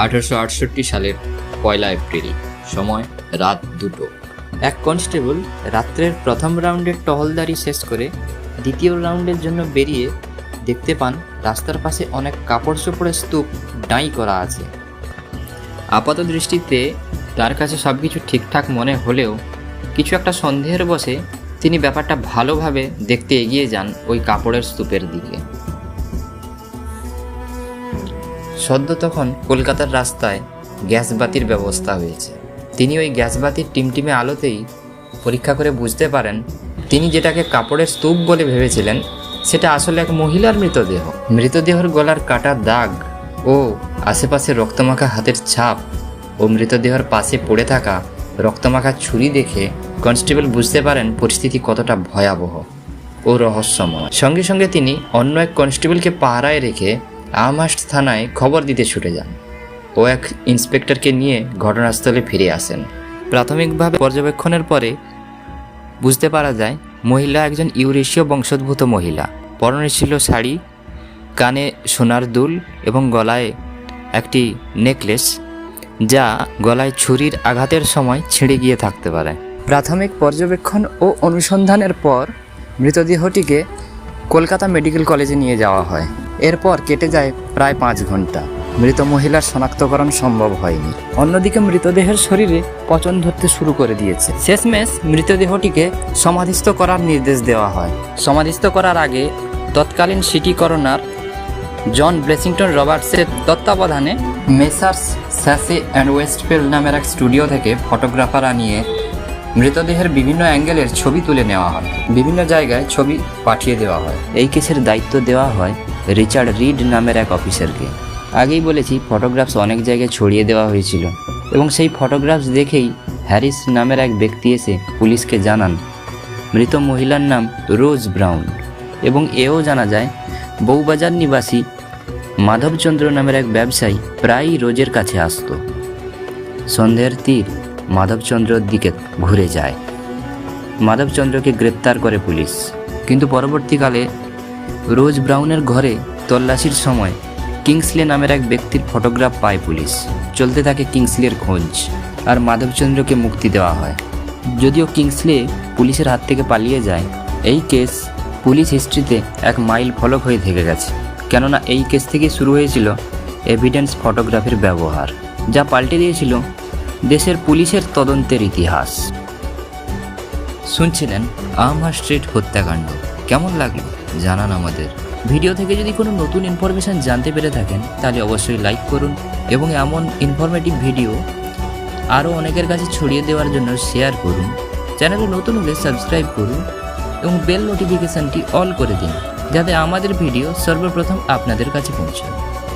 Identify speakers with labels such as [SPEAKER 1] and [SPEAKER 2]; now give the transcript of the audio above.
[SPEAKER 1] 1868 সালের 1 এপ্রিল, সময় রাত 2টো।
[SPEAKER 2] এক কনস্টেবল রাত্রের প্রথম রাউন্ডের টহলদারি শেষ করে দ্বিতীয় রাউন্ডের জন্য বেরিয়ে দেখতে পান রাস্তার পাশে অনেক কাপড় চোপড়ের স্তূপ ডাঁই করা আছে। আপাত দৃষ্টিতে তার কাছে সব কিছু ঠিকঠাক মনে হলেও কিছু একটা সন্দেহের বশে তিনি ব্যাপারটা ভালোভাবে দেখতে এগিয়ে যান ওই কাপড়ের স্তূপের দিকে। সদ্য তখন কলকাতার রাস্তায় গ্যাস বাতির ব্যবস্থা হয়েছে। তিনি ওই গ্যাস বাতির টিমটিমে আলোতেই পরীক্ষা করে বুঝতে পারেন তিনি যেটাকে কাপড়ের স্তূপ বলে ভেবেছিলেন সেটা আসলে এক মহিলার মৃতদেহ। মৃতদেহর গলার কাটা দাগ ও আশেপাশে রক্তমাখা হাতের ছাপ ও মৃতদেহের পাশে পড়ে থাকা রক্তমাখা ছুরি দেখে কনস্টেবল বুঝতে পারেন পরিস্থিতি কতটা ভয়াবহ ও রহস্যময়। সঙ্গে সঙ্গে তিনি অন্য এক কনস্টেবলকে পাহারায় রেখে আমহার্স্ট থানায় খবর দিতে ছুটে যান ও এক ইন্সপেক্টরকে নিয়ে ঘটনাস্থলে ফিরে আসেন। প্রাথমিকভাবে পর্যবেক্ষণের পরে বুঝতে পারা যায় মহিলা একজন ইউরেশীয় বংশোদ্ভূত মহিলা। পরনে ছিল শাড়ি, কানে সোনার দুল এবং গলায় একটি নেকলেস, যা গলায় ছুরির আঘাতের সময় ছিঁড়ে গিয়ে থাকতে পারে। প্রাথমিক পর্যবেক্ষণ ও অনুসন্ধানের পর মৃতদেহটিকে কলকাতা মেডিকেল কলেজে নিয়ে যাওয়া হয়। এরপর কেটে যায় প্রায় 5 ঘন্টা। মৃত মহিলার শনাক্তকরণ সম্ভব হয়নি। অন্যদিকে মৃতদেহের শরীরে পচন ধরতে শুরু করে দিয়েছে। শেষমেশ মৃতদেহটিকে সমাধিস্থ করার নির্দেশ দেওয়া হয়। সমাধিস্থ করার আগে তৎকালীন সিটি করোনার জন ব্লেসিংটন রবার্টসের তত্ত্বাবধানে মেসার্স স্যাসে অ্যান্ড ওয়েস্টফিল্ড নামের এক স্টুডিও থেকে ফটোগ্রাফার আনিয়ে মৃতদেহের বিভিন্ন অ্যাঙ্গেলের ছবি তুলে নেওয়া হয়। বিভিন্ন জায়গায় ছবি পাঠিয়ে দেওয়া হয়। এই কেসের দায়িত্ব দেওয়া হয় রিচার্ড রিড নামের এক অফিসারকে। আগেই বলেছি ফটোগ্রাফস অনেক জায়গায় ছড়িয়ে দেওয়া হয়েছিল এবং সেই ফটোগ্রাফস দেখেই হ্যারিস নামের এক ব্যক্তি এসে পুলিশকে জানান মৃত মহিলার নাম রোজ ব্রাউন, এবং এও জানা যায় বউবাজার নিবাসী মাধবচন্দ্র নামের এক ব্যবসায়ী প্রায়ই রোজের কাছে আসতো। সন্দেহের তীর মাধবচন্দ্রর দিকে ঘুরে যায়। মাধবচন্দ্রকে গ্রেপ্তার করে পুলিশ, কিন্তু পরবর্তীকালে রোজ ব্রাউনের ঘরে তল্লাশির সময় কিংসলে নামের এক ব্যক্তির ফটোগ্রাফ পায় পুলিশ। চলতে থাকে কিংসলের খোঁজ, আর মাধবচন্দ্রকে মুক্তি দেওয়া হয়। যদিও কিংসলে পুলিশের হাত থেকে পালিয়ে যায়, এই কেস পুলিশ হিস্ট্রিতে এক মাইল ফলক হয়ে থেকে গেছে, কেননা এই কেস থেকে শুরু হয়েছিল এভিডেন্স ফটোগ্রাফির ব্যবহার, যা পাল্টে দিয়েছিল দেশের পুলিশের তদন্তের ইতিহাস। শুনছিলেন আমহার্স্ট স্ট্রিট হত্যাকাণ্ড। কেমন লাগলো জানান আমাদের। ভিডিও থেকে যদি কোনো নতুন ইনফরমেশান জানতে পেরে থাকেন তাহলে অবশ্যই লাইক করুন এবং এমন ইনফরমেটিভ ভিডিও আরও অনেকের কাছে ছড়িয়ে দেওয়ার জন্য শেয়ার করুন। চ্যানেলে নতুন হলে সাবস্ক্রাইব করুন এবং বেল নোটিফিকেশানটি অল করে দিন, যাতে আমাদের ভিডিও সর্বপ্রথম আপনাদের কাছে পৌঁছায়।